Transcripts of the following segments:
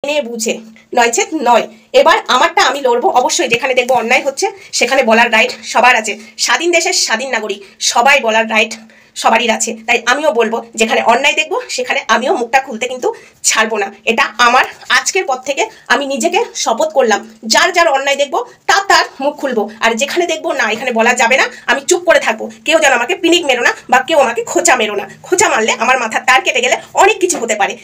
জেনে বুঝে, নয়ছে নয়। এবার আমারটা আমি লড়বো অবশ্যই। যেখানে দেখবো অন্যায় হচ্ছে সেখানে বলার রাইট সবার আছে। স্বাধীন দেশের স্বাধীন নাগরিক, সবাই বলার রাইট সবারই আছে। তাই আমিও বলবো, যেখানে অন্যায় দেখবো সেখানে আমিও মুখটা খুলতে কিন্তু ছাড়বো না। এটা আমার আজকের পর থেকে আমি নিজেকে শপথ করলাম। যার যার অন্যায় দেখবো তার মুখ খুলবো, আর যেখানে দেখবো না এখানে বলা যাবে না, আমি চুপ করে থাকবো। কেউ যেন আমাকে পিনিক মেরো না, বা কেউ আমাকে খোঁচা মেরো না। খোঁচা মারলে আমার মাথার তার কেটে গেলে অনেক কিছু হতে পারে।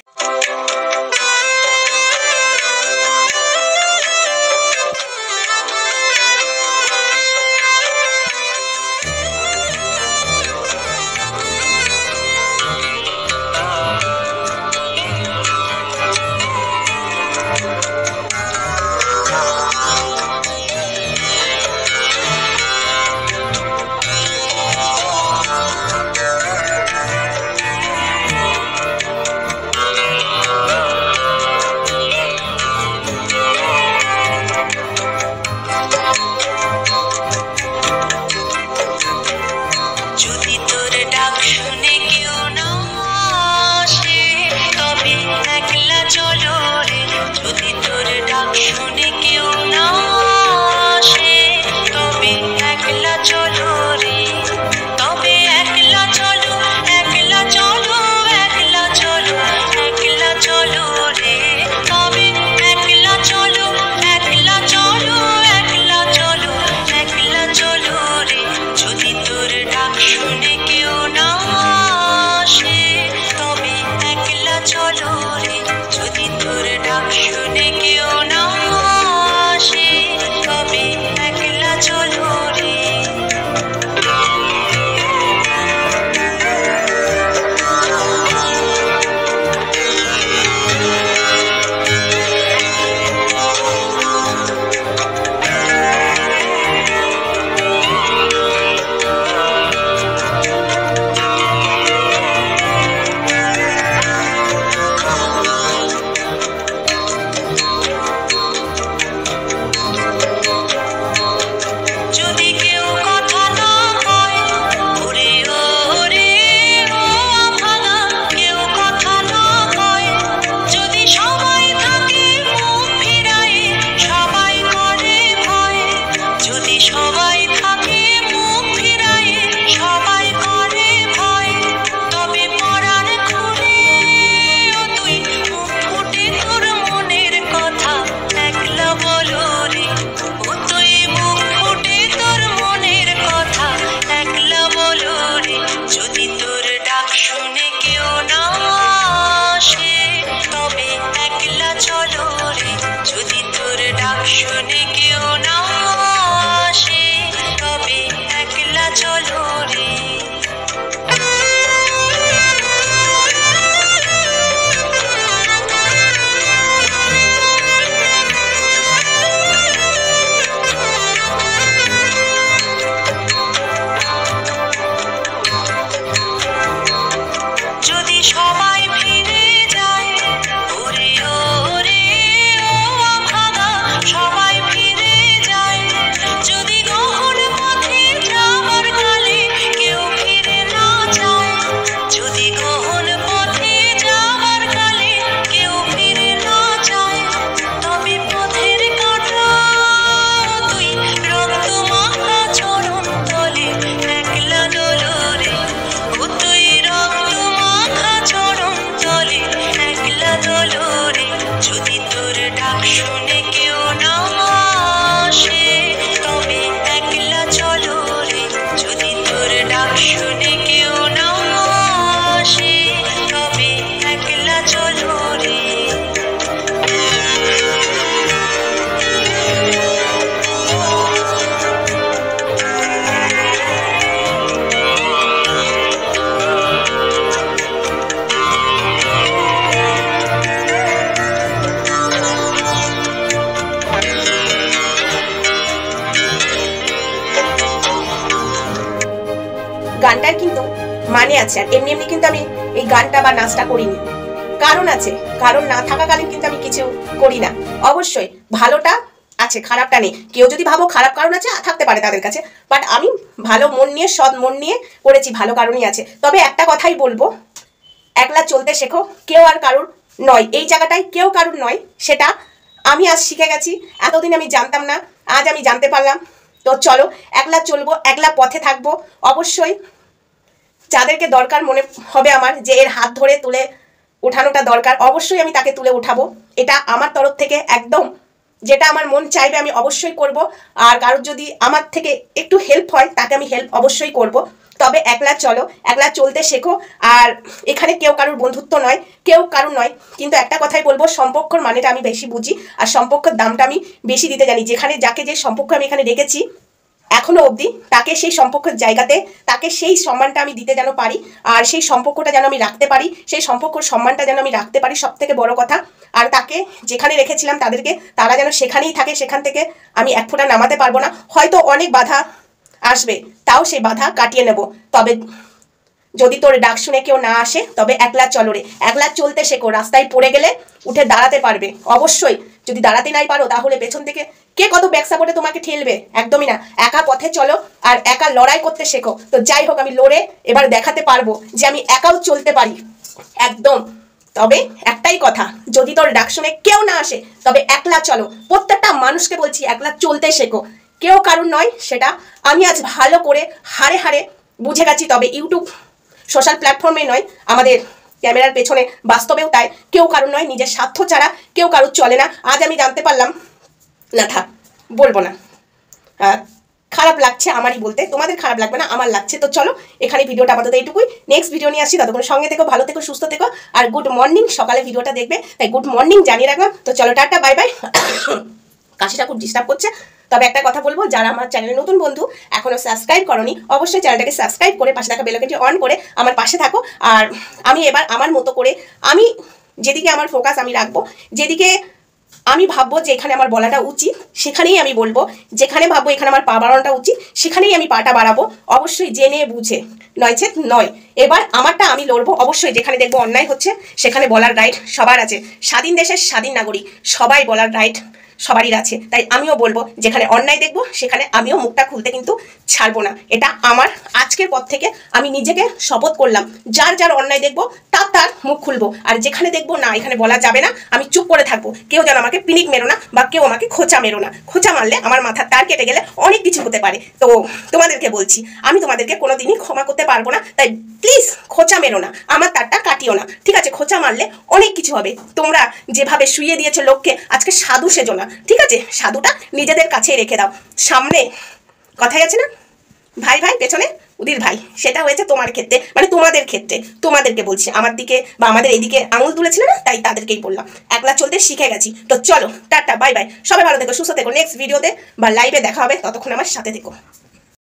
গানটার কিন্তু মানে আছে, আর এমনি এমনি কিন্তু আমি এই গানটা বা নাচটা করিনি, কারণ আছে। কারণ না থাকাকালীন কিন্তু আমি কিছু করি না। অবশ্যই ভালোটা আছে, খারাপটা নেই। কেউ যদি ভাবো খারাপ কারণ আছে, থাকতে পারে তাদের কাছে, বাট আমি ভালো মন নিয়ে, সৎ মন নিয়ে করেছি, ভালো কারণই আছে। তবে একটা কথাই বলবো, একলা চলতে শেখো। কেউ আর কারুর নয়, এই জায়গাটায় কেউ কারুর নয়, সেটা আমি আজ শিখে গেছি। এতদিন আমি জানতাম না, আজ আমি জানতে পারলাম। তো চলো একলা চলবো, একলা পথে থাকবো। অবশ্যই যাদেরকে দরকার মনে হবে আমার যে এর হাত ধরে তুলে ওঠানোটা দরকার, অবশ্যই আমি তাকে তুলে উঠাবো। এটা আমার তরফ থেকে একদম যেটা আমার মন চাইবে আমি অবশ্যই করব। আর কারোর যদি আমার থেকে একটু হেল্প হয় তাকে আমি হেল্প অবশ্যই করব। তবে একলা চলো, একলা চলতে শেখো। আর এখানে কেউ কারোর বন্ধুত্ব নয়, কেউ কারোর নয়, কিন্তু একটা কথাই বলবো, সম্পর্কর মানেটা আমি বেশি বুঝি আর সম্পর্কের দামটা আমি বেশি দিতে জানি। যেখানে যাকে যে সম্পর্ক আমি এখানে রেখেছি এখনো অবধি, তাকে সেই সম্পর্কের জায়গাতে তাকে সেই সম্মানটা আমি দিতে যেন পারি, আর সেই সম্পর্কটা যেন আমি রাখতে পারি, সেই সম্পর্কর সম্মানটা যেন আমি রাখতে পারি, সব থেকে বড় কথা। আর তাকে যেখানে রেখেছিলাম তাদেরকে, তারা যেন সেখানেই থাকে, সেখান থেকে আমি এক ফোঁটা নামাতে পারবো না। হয়তো অনেক বাধা আসবে, তাও সেই বাধা কাটিয়ে নেব। তবে যদি তোর ডাক শুনে কেউ না আসে, তবে একলা চলো রে, একলা চলতে শেখো। রাস্তায় পড়ে গেলে উঠে দাঁড়াতে পারবে অবশ্যই। যদি দাঁড়াতে নাই পারো তাহলে পেছন থেকে কে কত ব্যাক সাপোর্টে তোমাকে ঠেলবে, একদমই না। একা পথে চলো আর একা লড়াই করতে শেখো। তো যাই হোক, আমি লড়ে এবার দেখাতে পারবো যে আমি একাও চলতে পারি একদম। তবে একটাই কথা, যদি তোর ডাক শুনে কেউ না আসে তবে একলা চলো। প্রত্যেকটা মানুষকে বলছি একলা চলতে শেখো, কেউ কারণ নয়। সেটা আমি আজ ভালো করে হাড়ে হাড়ে বুঝে গেছি। তবে ইউটিউব সোশ্যাল প্ল্যাটফর্মে নয়, আমাদের ক্যামেরার পেছনে বাস্তবেও তাই। কেউ কারণ নয়, নিজের স্বার্থ ছাড়া কেউ কারোর চলে না। আজ আমি জানতে পারলাম। না থাক, বলবো না। খারাপ লাগছে আমারই বলতে, তোমাদের খারাপ লাগবে না, আমার লাগছে। তো চলো এখানে ভিডিওটা আপাতত এইটুকুই। নেক্সট ভিডিও নিয়ে আসছি, ততক্ষণ সঙ্গে থেকো, ভালো থেকো, সুস্থ থেকো। আর গুড মর্নিং, সকালে ভিডিওটা দেখবে তাই গুড মর্নিং জানিয়ে রাখলাম। তো চলো টাটা, বাই বাই। কাশিটা খুব ডিস্টার্ব করছে। তবে একটা কথা বলবো, যারা আমার চ্যানেলে নতুন বন্ধু এখনো সাবস্ক্রাইব করনি, অবশ্যই চ্যানেলটাকে সাবস্ক্রাইব করে পাশে থাকা বেল আইকনটি অন করে আমার পাশে থাকো। আর আমি এবার আমার মতো করে, আমি যেদিকে আমার ফোকাস আমি রাখবো, যেদিকে আমি ভাববো যে এখানে আমার বলাটা উচিত সেখানেই আমি বলবো, যেখানে ভাববো এখানে আমার পা বাড়ানোটা উচিত সেখানেই আমি পাটা বাড়াবো। অবশ্যই জেনে বুঝে, নয়ছে নয়। এবার আমারটা আমি লড়বো অবশ্যই। যেখানে দেখবো অন্যায় হচ্ছে সেখানে বলার রাইট সবার আছে। স্বাধীন দেশের স্বাধীন নাগরিক, সবাই বলার রাইট সবারই আছে। তাই আমিও বলবো, যেখানে অন্যায় দেখবো সেখানে আমিও মুখটা খুলতে কিন্তু ছাড়বো না। এটা আমার আজকের পর থেকে আমি নিজেকে শপথ করলাম। যার যার অন্যায় দেখবো তার তার মুখ খুলবো, আর যেখানে দেখবো না এখানে বলা যাবে না, আমি চুপ করে থাকবো। কেউ যেন আমাকে পিনিক মেরো না, বা কেউ আমাকে খোঁচা মেরো না। খোঁচা মারলে আমার মাথার তার কেটে গেলে অনেক কিছু হতে পারে। তো তোমাদেরকে বলছি, আমি তোমাদেরকে কোনোদিনই ক্ষমা করতে পারবো না। তাই প্লিজ খোঁচা মেরো না, আমার তারটা কাটিও না, ঠিক আছে? খোঁচা মারলে অনেক কিছু হবে। তোমরা যেভাবে শুইয়ে দিয়েছো লোককে, আজকে সাধু সেজো না, ঠিক আছে? সাধুটা নিজেদের কাছেই রেখে দাও। সামনে কথাই আছে না, ভাই ভাই পেছনে উদির ভাই, সেটা হয়েছে তোমার ক্ষেত্রে, মানে তোমাদের ক্ষেত্রে। তোমাদেরকে বলছি, আমার দিকে বা আমাদের এইদিকে আঙুল তুলেছিল না, তাই তাদেরকেই বললাম। একলা চলতে শিখে গেছি। তো চলো টাটা, বাই বাই, সবাই ভালো থেকো, সুস্থ থেকো। নেক্সট ভিডিওতে বা লাইভে দেখা হবে, ততক্ষণ আমার সাথে থেকো।